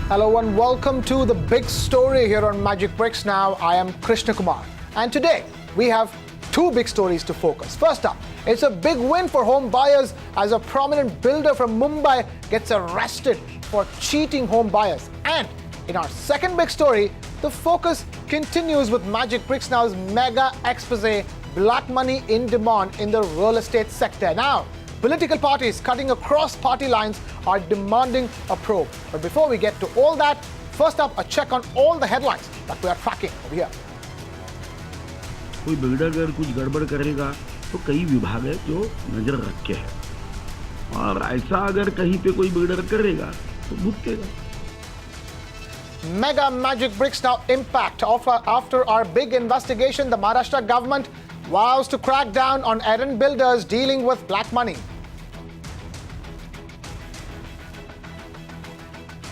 Hello and welcome to the big story here on Magic Bricks Now. I am Krishna Kumar. And today we have two big stories to focus. First up, it's a big win for home buyers as a prominent builder from Mumbai gets arrested for cheating home buyers. And in our second big story, the focus continues with Magic Bricks Now's mega expose, black money in demand in the real estate sector. Now, political parties cutting across party lines are demanding a probe. But before we get to all that, first up, a check on all the headlines that we are tracking over here. कोई builder अगर कुछ गड़बड़ करेगा तो कई विभाग है जो नजर रख के है और ऐसा अगर कहीं पे कोई बिल्डर करेगा तो भुगतेगा. Mega Magic Bricks Now impact after our big investigation. The Maharashtra government vows to crack down on errant builders dealing with black money.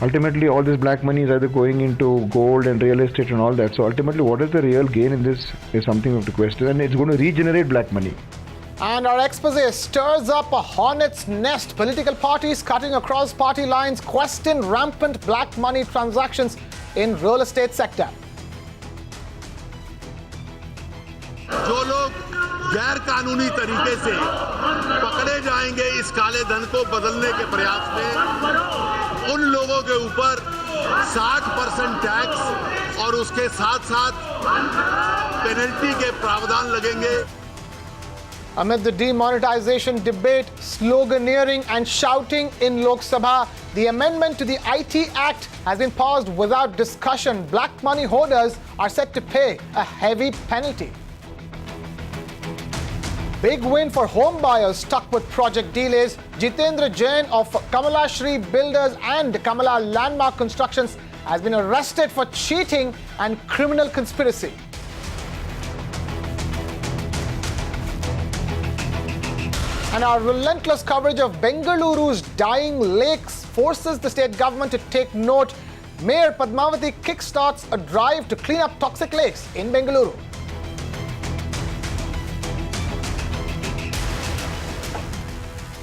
Ultimately, all this black money is either going into gold and real estate and all that. So ultimately, what is the real gain in this is something we have to question, and it's going to regenerate black money. And our expose stirs up a hornet's nest. Political parties cutting across party lines question rampant black money transactions in real estate sector. जो लोग गैर कानूनी तरीके से पकड़े जाएंगे इस काले धन को बदलने के प्रयास में, उन लोगों के ऊपर 60% टैक्स और उसके साथ साथ पेनल्टी के प्रावधान लगेंगे. Amid the demonetization debate, sloganeering and shouting in Lok Sabha, the amendment to the IT Act has been passed without discussion. Black money hoarders are set to pay a heavy penalty. Big win for home buyers stuck with project delays. Jitendra Jain of Kamala Shri Builders and Kamala Landmark Constructions has been arrested for cheating and criminal conspiracy. And our relentless coverage of Bengaluru's dying lakes forces the state government to take note. Mayor Padmavati kickstarts a drive to clean up toxic lakes in Bengaluru.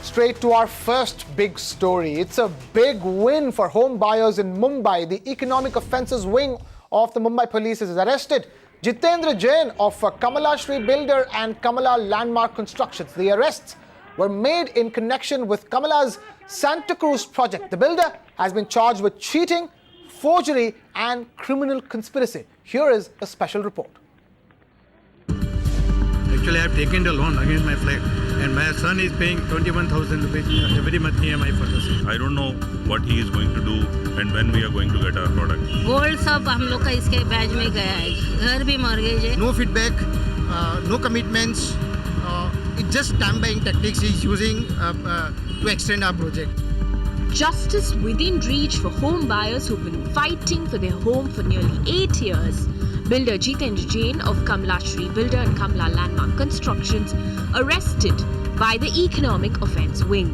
Straight to our first big story. It's a big win for home buyers in Mumbai. The economic offences wing of the Mumbai police has arrested Jitendra Jain of Kamala Shri Builder and Kamala Landmark Constructions. The arrests were made in connection with Kamala's Santa Cruz project. The builder has been charged with cheating, forgery and criminal conspiracy. Here is a special report. Actually, I have taken the loan against my flat and my son is paying 21,000 rupees every month EMI for the same. I don't know what he is going to do and when we are going to get our product. Gold सब हम लोग का इसके batch में गया है, घर भी मॉर्गेज है. No feedback, no commitments. It's just time buying tactics he's using to extend our project. Justice within reach for home buyers who've been fighting for their home for nearly 8 years. Builder Jitendra Jain of Kamala Shri Builder and Kamala Landmark Constructions arrested by the Economic Offence Wing.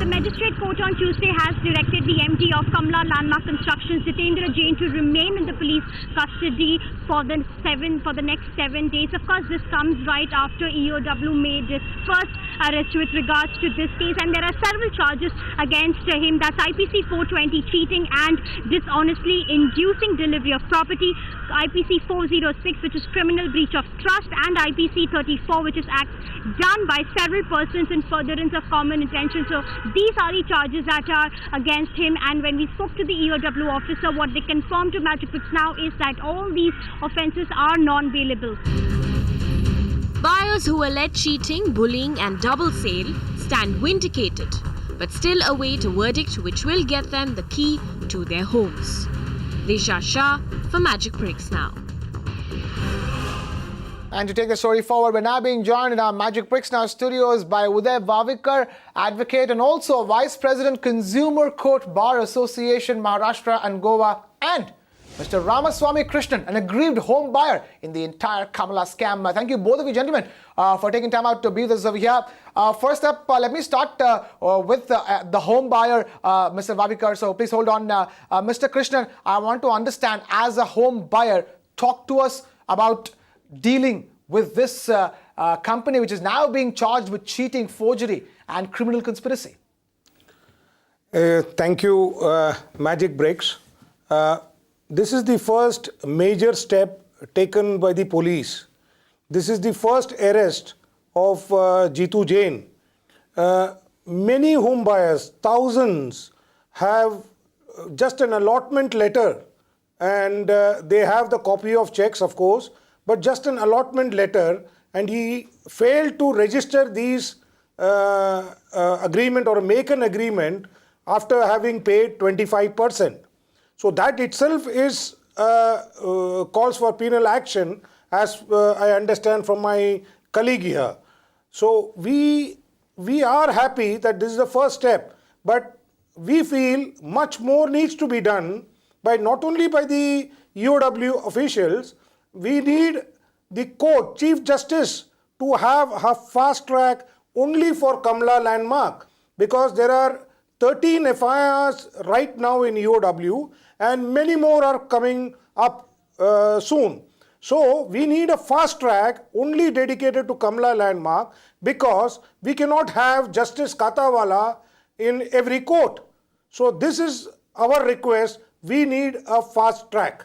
The magistrate court on Tuesday has directed the MD of Kamala Landmark Constructions, Jitendra Jain, to remain in the police custody for the next 7 days. Of course, this comes right after EOW made its first arrest with regards to this case, and there are several charges against him. That's IPC 420 cheating and dishonestly inducing delivery of property, IPC 406 which is criminal breach of trust, and IPC 34 which is acts done by several persons in furtherance of common intention. So these are the charges that are against him, and when we spoke to the EOW officer, what they confirmed to Magic Bricks Now is that all these offences are non-bailable. Buyers who allege cheating, bullying and double sale stand vindicated, but still await a verdict which will get them the key to their homes. Disha Shah for Magic Bricks Now. And to take the story forward, we're now being joined in our Magic Bricks Now studios by Uday Vavikar, advocate and also Vice President, Consumer Court Bar Association, Maharashtra and Goa, and Mr. Ramaswamy Krishnan, an aggrieved home buyer in the entire Kamala scam. Thank you, both of you gentlemen, for taking time out to be with us over here. First up, let me start with the home buyer, Mr. Vavikar. So please hold on. Mr. Krishnan, I want to understand, as a home buyer, talk to us about dealing with this company which is now being charged with cheating, forgery and criminal conspiracy. Thank you, Magic Bricks. This is the first major step taken by the police. This is the first arrest of Jeetu Jain. Many home buyers, thousands, have just an allotment letter, and they have the copy of checks, of course, but just an allotment letter, and he failed to register these agreement or make an agreement after having paid 25%. So that itself is calls for penal action, as I understand from my colleague here. So we are happy that this is the first step, but we feel much more needs to be done by not only by the EOW officials. We need the court, Chief Justice, to have a fast track only for Kamla Landmark, because there are 13 FIRs right now in EOW and many more are coming up soon. So we need a fast track only dedicated to Kamla Landmark, because we cannot have Justice Katawala in every court. So this is our request. We need a fast track.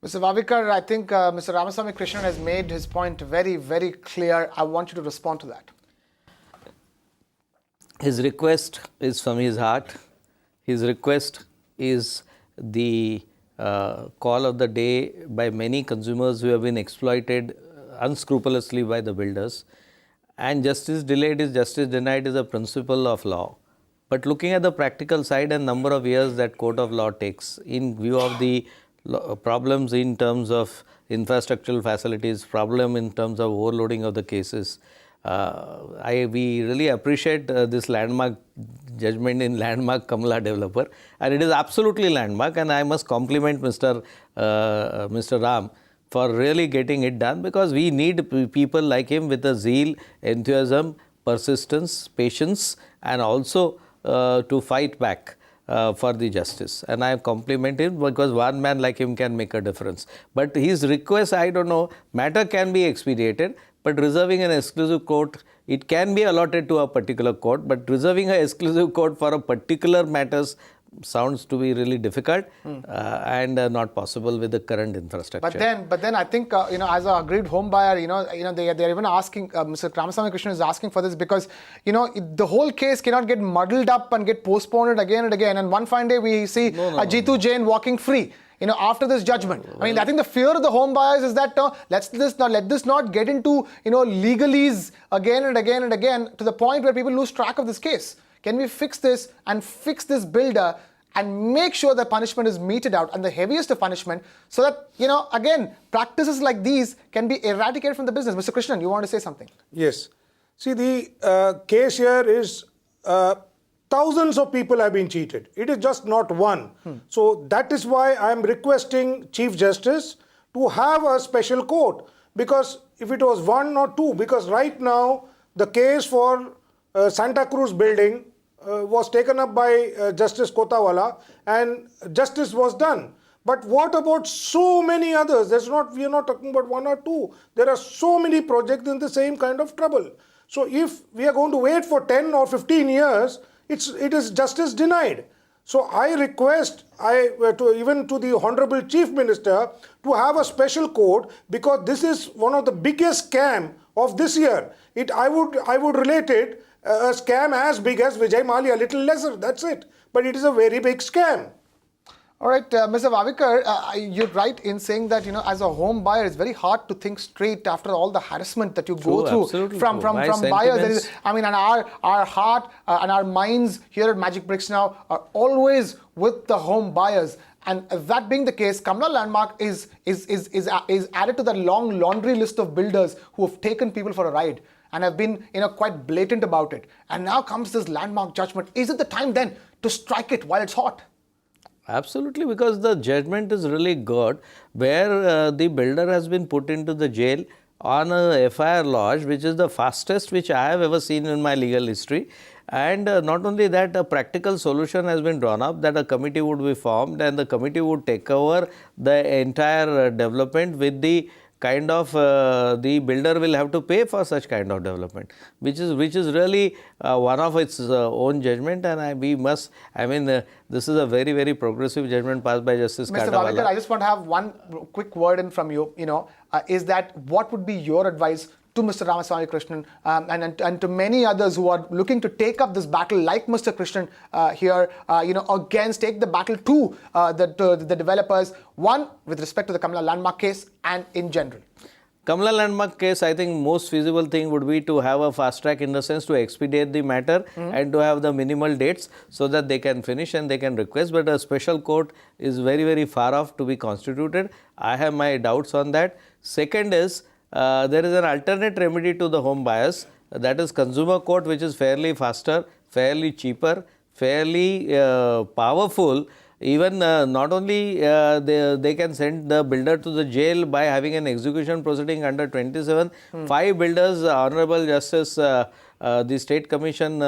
Mr. Vavekar, I think Mr. Ramasamy Krishnan has made his point very, very clear. I want you to respond to that. His request is from his heart. His request is the call of the day by many consumers who have been exploited unscrupulously by the builders. And justice delayed is justice denied is a principle of law. But looking at the practical side and number of years that court of law takes, in view of the problems in terms of infrastructural facilities, problem in terms of overloading of the cases, we really appreciate this landmark judgment in landmark Kamla developer, and it is absolutely landmark, and I must compliment Mr. Ram for really getting it done, because we need people like him with a zeal, enthusiasm, persistence, patience, and also to fight back for the justice. And I compliment him, because one man like him can make a difference. But his request, I don't know, matter can be expedited, but reserving an exclusive court, it can be allotted to a particular court, but reserving an exclusive court for a particular matters sounds to be really difficult and not possible with the current infrastructure. But then I think as an aggrieved home buyer, they're even asking, Mr. Ramasamy Krishnan is asking for this, because the whole case cannot get muddled up and get postponed again and again. And one fine day we see Jeetu Jain walking free. After this judgment. I mean, I think the fear of the home buyers is that let this not get into legalese again and again and again, to the point where people lose track of this case. Can we fix this and fix this builder and make sure that punishment is meted out, and the heaviest of punishment, so that again, practices like these can be eradicated from the business? Mr. Krishnan, you want to say something? Yes. See, the case here is thousands of people have been cheated. It is just not one. So that is why I am requesting Chief Justice to have a special court, because if it was one or two, because right now the case for Santa Cruz building was taken up by Justice Kotawala and justice was done. But what about so many others? We are not talking about one or two. There are so many projects in the same kind of trouble. So if we are going to wait for 10 or 15 years, it is justice denied. So I request even to the Honorable Chief Minister to have a special court, because this is one of the biggest scam of this year. I would relate it a scam as big as Vijay Mallya, a little lesser, that's it. But it is a very big scam. All right, Mr. Vavekar, you're right in saying that, as a home buyer, it's very hard to think straight after all the harassment that you go through from buyers. And our heart and our minds here at Magic Bricks now are always with the home buyers. And that being the case, Kamla Landmark is added to the long laundry list of builders who have taken people for a ride and have been quite blatant about it. And now comes this landmark judgment. Is it the time then to strike it while it's hot? Absolutely, because the judgment is really good, where the builder has been put into the jail on a FIR lodge, which is the fastest which I have ever seen in my legal history. And not only that, a practical solution has been drawn up, that a committee would be formed and the committee would take over the entire development with the kind of the builder will have to pay for such kind of development, which is really one of its own judgment, and this is a very, very progressive judgment passed by Justice Mr. Kandawala. Vavekar, I just want to have one quick word in from you. Is that what would be your advice to Mr. Ramaswamy Krishnan and to many others who are looking to take up this battle, like Mr. Krishnan here, take the battle to the developers, one, with respect to the Kamala Landmark case and in general? Kamala Landmark case, I think most feasible thing would be to have a fast track in the sense to expedite the matter and to have the minimal dates so that they can finish and they can request. But a special court is very, very far off to be constituted. I have my doubts on that. Second is, there is an alternate remedy to the home buyers, that is consumer court, which is fairly faster, fairly cheaper, fairly powerful. Even not only they can send the builder to the jail by having an execution proceeding under 27. 5 builders, Honorable Justice, the State Commission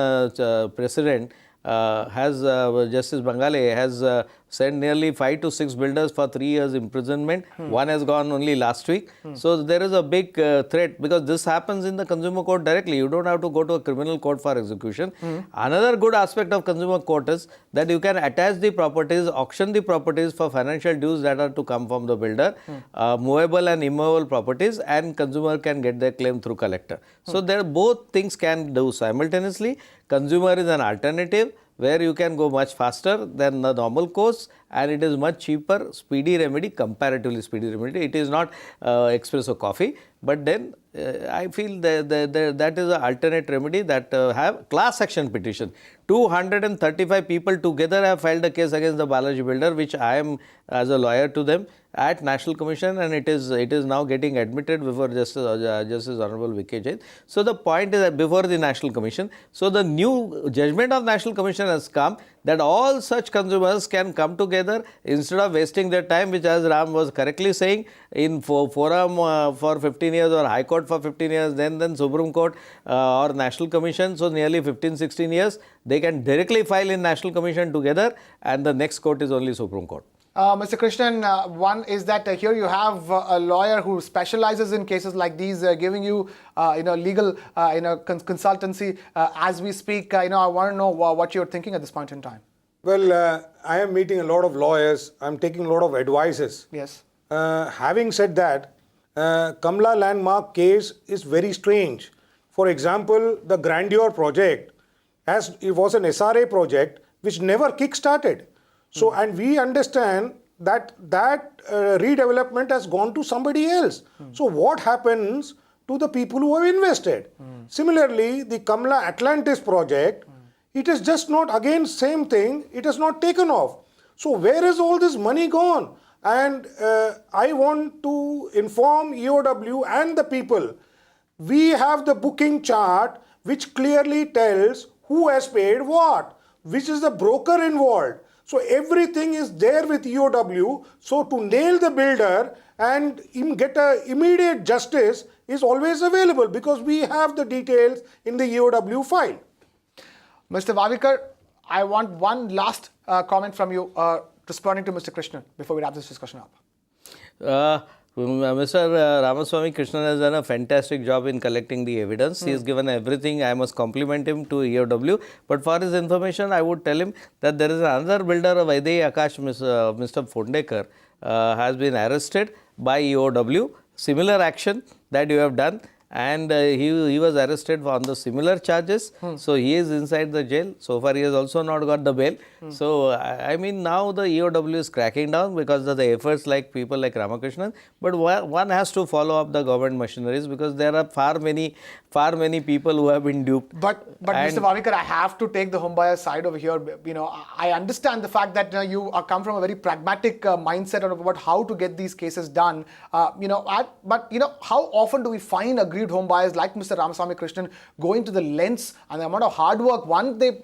President, Justice Bangale has sent nearly 5 to 6 builders for 3 years imprisonment. One has gone only last week. So there is a big threat, because this happens in the consumer court directly. You don't have to go to a criminal court for execution. Another good aspect of consumer court is that you can attach the properties, auction the properties for financial dues that are to come from the builder, movable and immovable properties, and consumer can get their claim through collector. So there both things can do simultaneously. Consumer is an alternative where you can go much faster than the normal course, and it is much cheaper, speedy remedy, comparatively speedy remedy. It is not espresso coffee, but then I feel that is an alternate remedy that have class action petition. 235 people together have filed a case against the Balaji builder, which I am as a lawyer to them at National Commission, and it is now getting admitted before Justice Honorable V.K. Jain. So the point is that before the National Commission, so the new judgment of National Commission has come that all such consumers can come together instead of wasting their time, which, as Ram was correctly saying, in forum for 15 years or High Court for 15 years, then Supreme Court or National Commission, so nearly 15-16 years, they can directly file in National Commission together, and the next court is only Supreme Court. Mr. Krishnan, one is that here you have a lawyer who specializes in cases like these, giving you, legal, consultancy as we speak. I want to know what you're thinking at this point in time. Well, I am meeting a lot of lawyers. I'm taking a lot of advices. Yes. Having said that, Kamala Landmark case is very strange. For example, the Grandeur project, it was an SRA project which never kick-started. So, and we understand that redevelopment has gone to somebody else. So, what happens to the people who have invested? Similarly, the Kamala Atlantis project, it is just not, again, same thing, it has not taken off. So, where is all this money gone? And I want to inform EOW and the people, we have the booking chart which clearly tells who has paid what, which is the broker involved. So everything is there with EOW. So to nail the builder and get a immediate justice is always available, because we have the details in the EOW file. Mr. Vavekar, I want one last comment from you responding to Mr. Krishnan before we wrap this discussion up. Mr. Ramaswamy Krishnan has done a fantastic job in collecting the evidence. He has given everything. I must compliment him to EOW. But for his information, I would tell him that there is another builder of Vaidehi Akash, Mr. Phondekar, has been arrested by EOW. Similar action that you have done. And he was arrested on the similar charges. So he is inside the jail. So far he has also not got the bail. So I mean, now the EOW is cracking down because of the efforts like people like Ramakrishnan. But one has to follow up the government machineries, because there are far many people who have been duped. But Mr. Vavekar, I have to take the homebuyer side over here. I understand the fact that you come from a very pragmatic mindset about how to get these cases done. But how often do we find agreed home buyers like Mr. Ramaswamy Krishnan going to the lengths and the amount of hard work? One, they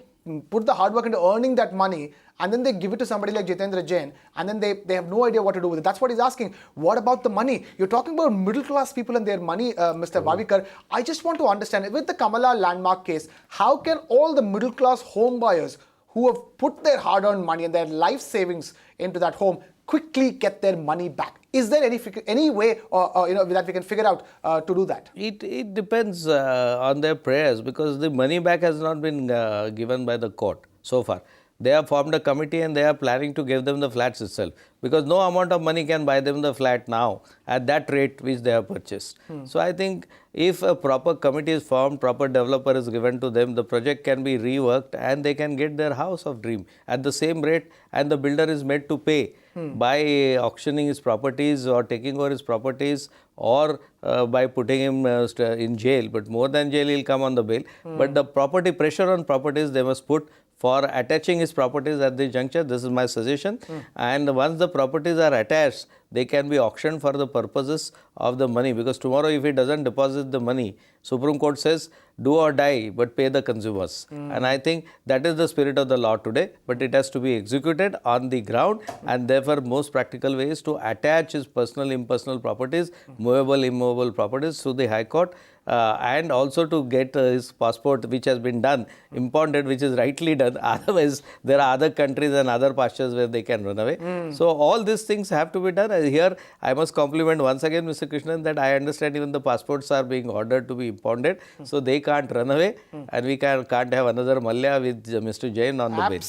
put the hard work into earning that money, and then they give it to somebody like Jitendra Jain, and then they have no idea what to do with it. That's what he's asking. What about the money? You're talking about middle class people and their money, Mr. Vavekar. I just want to understand, with the Kamala Landmark case, how can all the middle class home buyers who have put their hard-earned money and their life savings into that home quickly get their money back? Is there any way that we can figure out to do that? It depends on their prayers, because the money back has not been given by the court so far. They have formed a committee and they are planning to give them the flats itself, because no amount of money can buy them the flat now at that rate which they have purchased. So I think if a proper committee is formed, proper developer is given to them, the project can be reworked and they can get their house of dream at the same rate, and the builder is made to pay by auctioning his properties or taking over his properties, or by putting him in jail. But more than jail, he'll come on the bail. But the property pressure on properties they must put for attaching his properties at this juncture. This is my suggestion. And once the properties are attached, they can be auctioned for the purposes of the money, because tomorrow if he doesn't deposit the money, Supreme Court says do or die but pay the consumers. And I think that is the spirit of the law today, but it has to be executed on the ground, and therefore most practical way is to attach his personal, impersonal properties, movable, immovable properties to the High Court, and also to get his passport, which has been done, impounded, which is rightly done. Otherwise, there are other countries and other pastures where they can run away. So all these things have to be done. Here, I must compliment once again Mr. Krishnan that I understand even the passports are being ordered to be impounded, so they can't run away, and we can't have another Malya with Mr. Jain on the bench.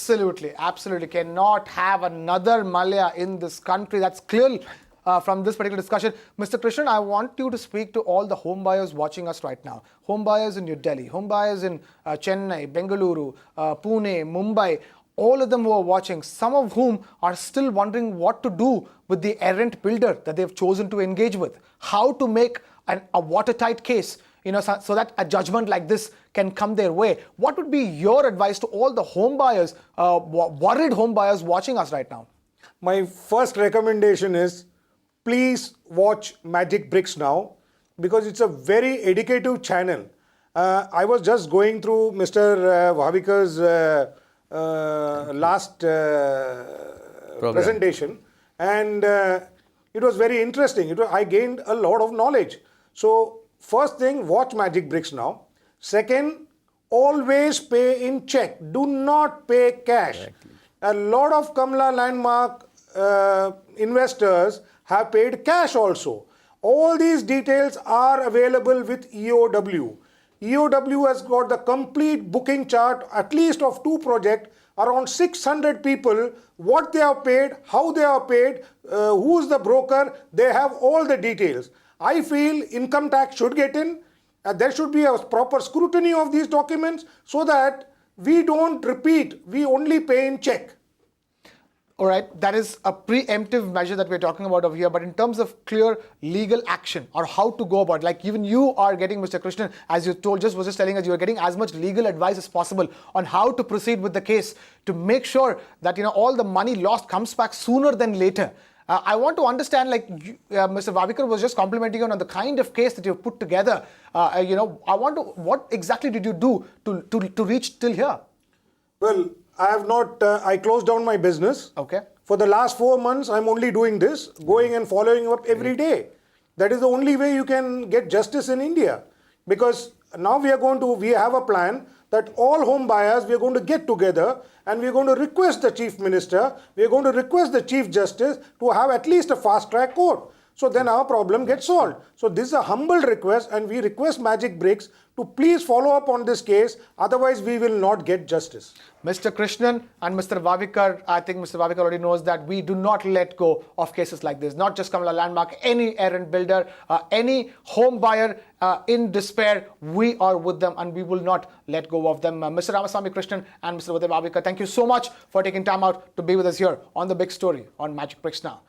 Absolutely. Cannot have another Malya in this country. That's clear from this particular discussion. Mr. Krishnan, I want you to speak to all the home buyers watching us right now. Home buyers in New Delhi, home buyers in Chennai, Bengaluru, Pune, Mumbai. All of them who are watching, some of whom are still wondering what to do with the errant builder that they've chosen to engage with. How to make a watertight case, so that a judgment like this can come their way. What would be your advice to all the home buyers, worried home buyers watching us right now? My first recommendation is, please watch Magic Bricks now, because it's a very educative channel. I was just going through Mr. Bhavikar's last presentation, and it was very interesting. I gained a lot of knowledge. So first thing, watch Magic Bricks now. Second, always pay in check. Do not pay cash. Exactly. A lot of Kamla Landmark investors have paid cash also. All these details are available with EOW. EOW has got the complete booking chart, at least of 2 projects, around 600 people, what they have paid, how they have paid, who's the broker. They have all the details. I feel income tax should get in. There should be a proper scrutiny of these documents, so that we don't repeat, we only pay in check. All right, that is a preemptive measure that we're talking about over here. But in terms of clear legal action, or how to go about it, like even you are getting, Mr. Krishnan, as you was just telling us, you are getting as much legal advice as possible on how to proceed with the case to make sure that all the money lost comes back sooner than later. I want to understand, Mr. Bhavikar was just complimenting you on the kind of case that you've put together. What exactly did you do to reach till here? Well, I have not, I closed down my business. Okay. For the last 4 months, I'm only doing this, going and following up every day. That is the only way you can get justice in India. Because now we have a plan that all home buyers, we are going to get together and we are going to request the Chief Minister, we are going to request the Chief Justice to have at least a fast track court. So then our problem gets solved. So this is a humble request, and we request Magic Bricks to please follow up on this case, otherwise we will not get justice. Mr. Krishnan and Mr. Bhavikar, I think Mr. Bhavikar already knows that we do not let go of cases like this. Not just Kamla Landmark, any errant builder, any home buyer in despair, we are with them and we will not let go of them. Mr. Ramaswamy Krishnan and Mr. Uday Bhavikar, thank you so much for taking time out to be with us here on The Big Story on Magic Bricks Now.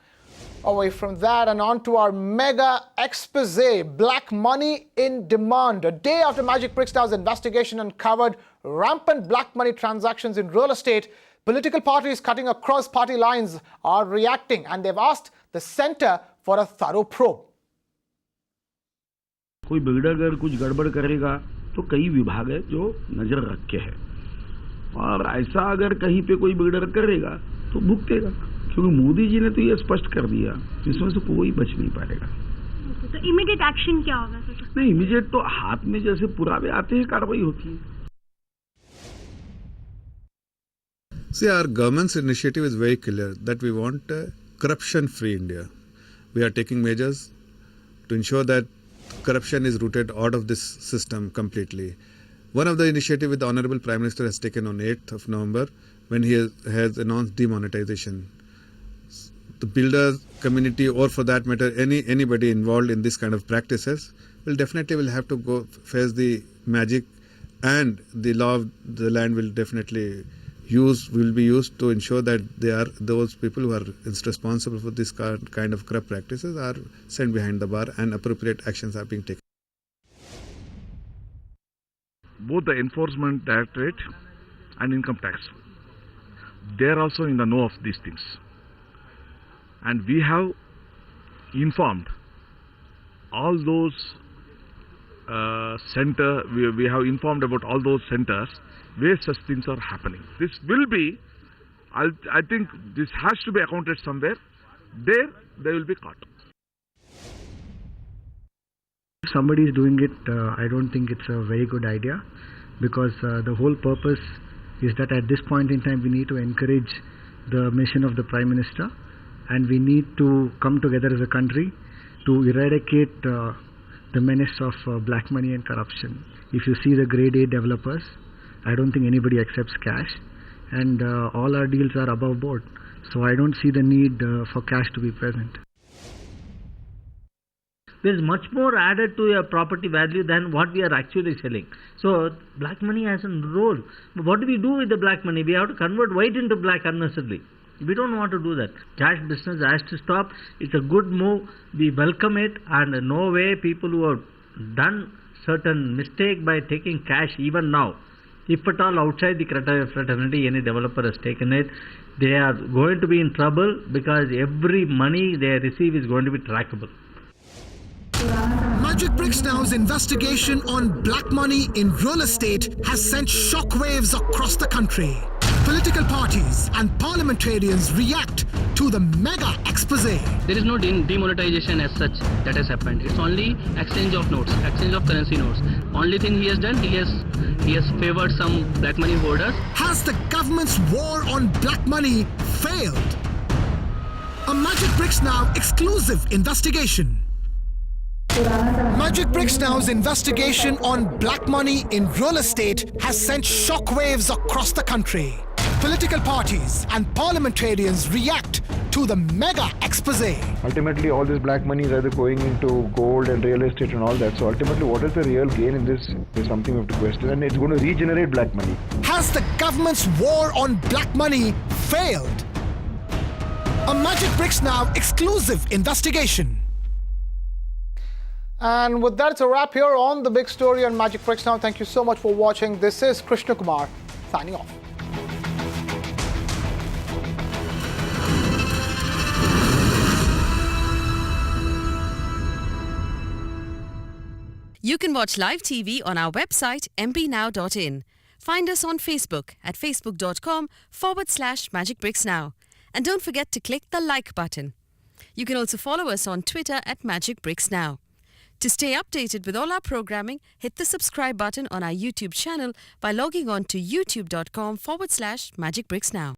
Away from that and on to our mega expose, black money in demand. A day after Magic Bricks Now's investigation uncovered rampant black money transactions in real estate, political parties cutting across party lines are reacting, and they've asked the centre for a thorough probe. कोई builder अगर कुछ गड़बड़ करेगा तो कई विभाग है जो नजर रख के है, और ऐसा अगर कहीं पे कोई बिल्डर करेगा तो भुगतेगा, क्योंकि मोदी जी ने तो ये स्पष्ट कर दिया, इसमें से कोई बच नहीं पाएगा। तो इमीडिएट एक्शन क्या होगा सर? नहीं, इमीडिएट तो हाथ में जैसे पुरावे आते हैं कार्रवाई होती है। See, our government's initiative is very clear that we want corruption-free India. We are taking measures to ensure that corruption is rooted out of this system completely. One of the initiatives the Honorable Prime Minister has taken on 8th of November when he has announced demonetization. The builder community, or for that matter anybody involved in this kind of practices, will have to go face the magic, and the law of the land will be used to ensure that those people who are responsible for this kind of corrupt practices are sent behind the bar and appropriate actions are being taken. Both the Enforcement Directorate and Income Tax, they are also in the know of these things. And we have informed all those we have informed about all those centers where such things are happening. This will be, I think this has to be accounted somewhere. There they will be caught. If somebody is doing it, I don't think it's a very good idea, because the whole purpose is that at this point in time we need to encourage the mission of the Prime Minister, and we need to come together as a country to eradicate the menace of black money and corruption. If you see the grade A developers, I don't think anybody accepts cash, and all our deals are above board. So I don't see the need for cash to be present. There is much more added to your property value than what we are actually selling. So black money has a role. But what do we do with the black money? We have to convert white into black unnecessarily. We don't want to do that. Cash business has to stop. It's a good move. We welcome it, and no way people who have done certain mistake by taking cash even now, if at all outside the fraternity any developer has taken it, they are going to be in trouble, because every money they receive is going to be trackable. Magic Bricks Now's investigation on black money in real estate has sent shockwaves across the country. Political parties and parliamentarians react to the mega expose. There is no demonetization as such that has happened. It's only exchange of notes, exchange of currency notes. Only thing he has done, he has favored some black money holders. Has the government's war on black money failed? A Magic Bricks Now exclusive investigation. Magic Bricks Now's investigation on black money in real estate has sent shockwaves across the country. Political parties and parliamentarians react to the mega expose. Ultimately, all this black money is either going into gold and real estate and all that. So ultimately, what is the real gain in this is something we have to question, and it's going to regenerate black money. Has the government's war on black money failed? A Magic Bricks Now exclusive investigation. And with that, it's a wrap here on the big story on Magic Bricks Now. Thank you so much for watching. This is Krishna Kumar signing off. You can watch live TV on our website mpnow.in. Find us on Facebook at facebook.com/magicbricksnow. And don't forget to click the like button. You can also follow us on Twitter at Magic Bricks Now. To stay updated with all our programming, hit the subscribe button on our YouTube channel by logging on to youtube.com/magicbricksnow.